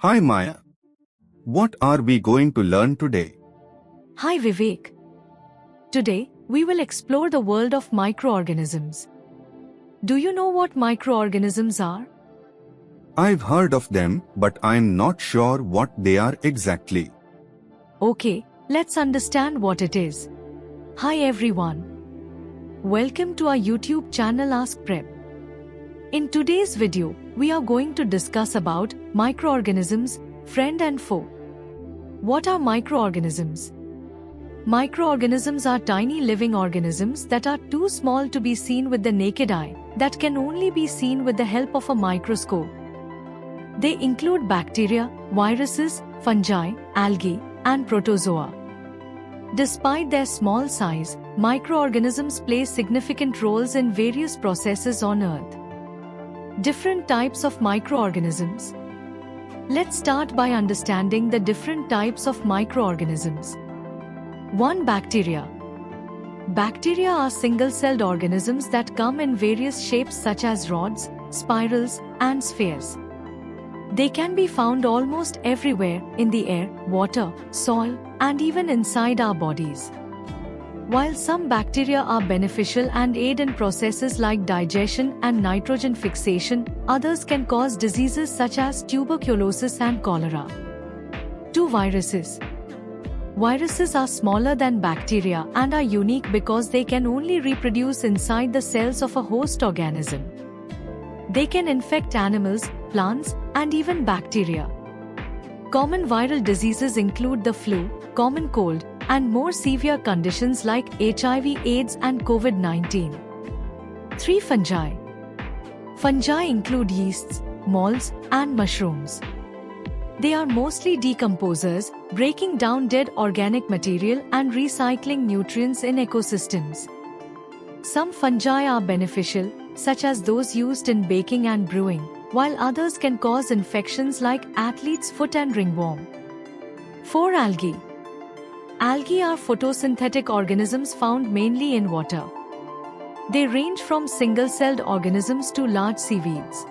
Hi Maya. What are we going to learn today? Hi Vivek. Today, we will explore the world of microorganisms. Do you know what microorganisms are? I've heard of them, but I'm not sure what they are exactly. Okay, let's understand what it is. Hi everyone. Welcome to our YouTube channel Ask Prep. In today's video, we are going to discuss about microorganisms, friend and foe. What are microorganisms? Microorganisms are tiny living organisms that are too small to be seen with the naked eye, that can only be seen with the help of a microscope. They include bacteria, viruses, fungi, algae, and protozoa. Despite their small size, microorganisms play significant roles in various processes on Earth. Different types of microorganisms. Let's start by understanding the different types of microorganisms. 1. Bacteria. Bacteria are single-celled organisms that come in various shapes such as rods, spirals, and spheres. They can be found almost everywhere in the air, water, soil, and even inside our bodies. While some bacteria are beneficial and aid in processes like digestion and nitrogen fixation, others can cause diseases such as tuberculosis and cholera. 2. Viruses. Viruses are smaller than bacteria and are unique because they can only reproduce inside the cells of a host organism. They can infect animals, plants, and even bacteria. Common viral diseases include the flu, common cold, and more severe conditions like HIV/AIDS and COVID-19. 3. Fungi. Fungi include yeasts, molds, and mushrooms. They are mostly decomposers, breaking down dead organic material and recycling nutrients in ecosystems. Some fungi are beneficial, such as those used in baking and brewing, while others can cause infections like athlete's foot and ringworm. 4. Algae. Algae are photosynthetic organisms found mainly in water. They range from single-celled organisms to large seaweeds.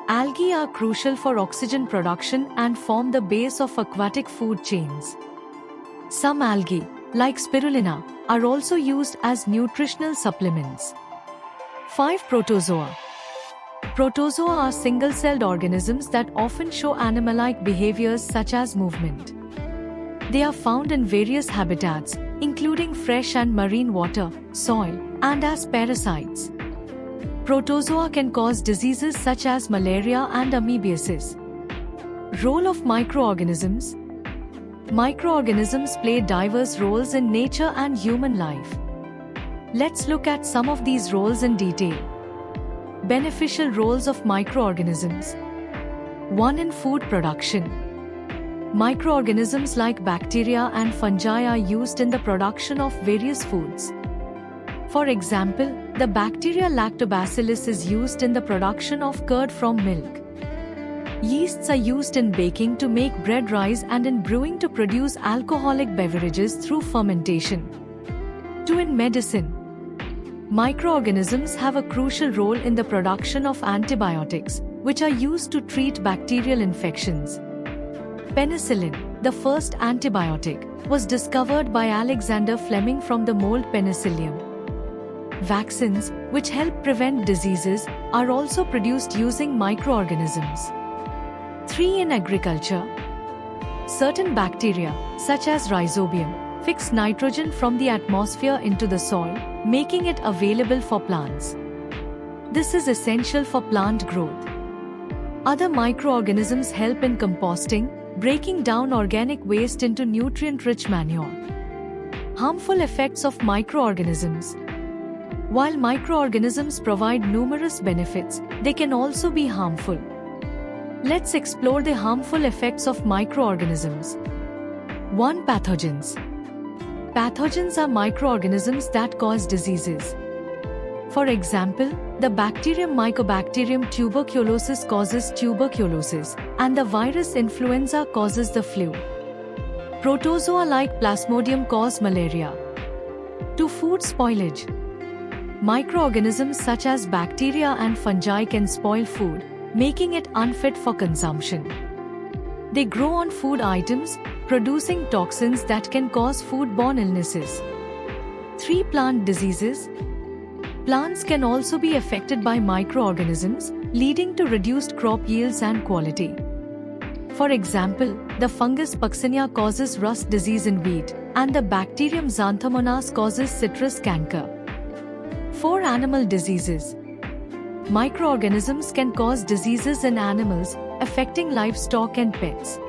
Algae are crucial for oxygen production and form the base of aquatic food chains. Some algae, like spirulina, are also used as nutritional supplements. 5. Protozoa. Protozoa are single-celled organisms that often show animal-like behaviors such as movement. They are found in various habitats, including fresh and marine water, soil, and as parasites. Protozoa can cause diseases such as malaria and amoebiasis. Role of microorganisms. Microorganisms play diverse roles in nature and human life. Let's look at some of these roles in detail. Beneficial roles of microorganisms. 1. In food production. Microorganisms like bacteria and fungi are used in the production of various foods. For example, the bacteria Lactobacillus is used in the production of curd from milk. Yeasts are used in baking to make bread rise and in brewing to produce alcoholic beverages through fermentation. 2. In medicine. Microorganisms have a crucial role in the production of antibiotics, which are used to treat bacterial infections. Penicillin, the first antibiotic, was discovered by Alexander Fleming from the mold Penicillium. Vaccines, which help prevent diseases, are also produced using microorganisms. 3. In agriculture. Certain bacteria, such as Rhizobium, fix nitrogen from the atmosphere into the soil, making it available for plants. This is essential for plant growth. Other microorganisms help in composting, breaking down organic waste into nutrient-rich manure. Harmful effects of microorganisms. While microorganisms provide numerous benefits, they can also be harmful. Let's explore the harmful effects of microorganisms. 1. Pathogens. Pathogens are microorganisms that cause diseases. For example, the bacterium Mycobacterium tuberculosis causes tuberculosis, and the virus influenza causes the flu. Protozoa like Plasmodium cause malaria. 2. Food spoilage. Microorganisms such as bacteria and fungi can spoil food, making it unfit for consumption. They grow on food items, producing toxins that can cause foodborne illnesses. 3. Plant diseases. Plants can also be affected by microorganisms, leading to reduced crop yields and quality. For example, the fungus Puccinia causes rust disease in wheat, and the bacterium Xanthomonas causes citrus canker. 4. Animal diseases. Microorganisms can cause diseases in animals, affecting livestock and pets.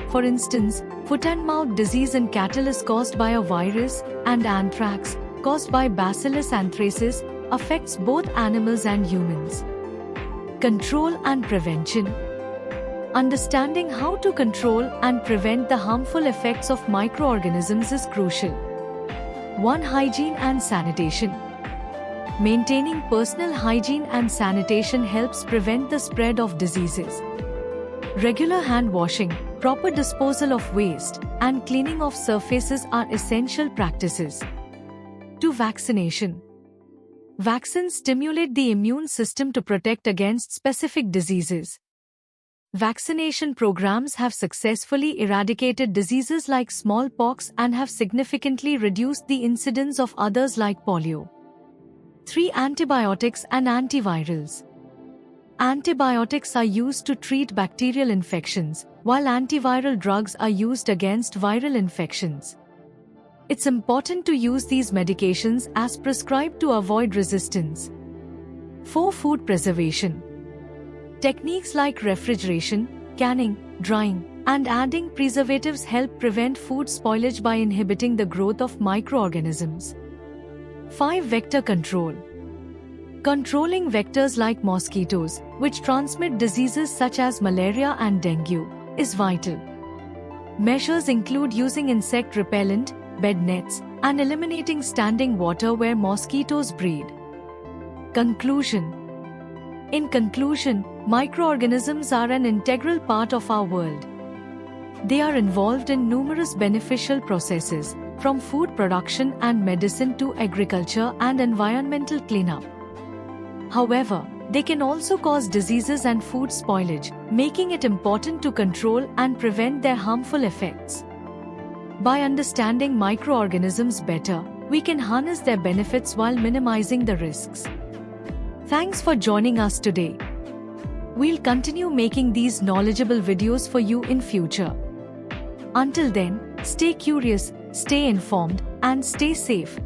For instance, foot-and-mouth disease in cattle is caused by a virus, and anthrax, caused by Bacillus anthracis, affects both animals and humans. Control and prevention. Understanding how to control and prevent the harmful effects of microorganisms is crucial. 1. Hygiene and sanitation. Maintaining personal hygiene and sanitation helps prevent the spread of diseases. Regular hand washing, proper disposal of waste, and cleaning of surfaces are essential practices. 2. Vaccination. Vaccines stimulate the immune system to protect against specific diseases. Vaccination programs have successfully eradicated diseases like smallpox and have significantly reduced the incidence of others like polio. 3. Antibiotics and antivirals. Antibiotics are used to treat bacterial infections, while antiviral drugs are used against viral infections. It's important to use these medications as prescribed to avoid resistance. 4. Food preservation. Techniques like refrigeration, canning, drying, and adding preservatives help prevent food spoilage by inhibiting the growth of microorganisms. 5. Vector control. Controlling vectors like mosquitoes, which transmit diseases such as malaria and dengue, is vital. Measures include using insect repellent, bed nets, and eliminating standing water where mosquitoes breed. Conclusion. In conclusion, microorganisms are an integral part of our world. They are involved in numerous beneficial processes, from food production and medicine to agriculture and environmental cleanup. However, they can also cause diseases and food spoilage, making it important to control and prevent their harmful effects. By understanding microorganisms better, we can harness their benefits while minimizing the risks. Thanks for joining us today. We'll continue making these knowledgeable videos for you in future. Until then, stay curious, stay informed, and stay safe.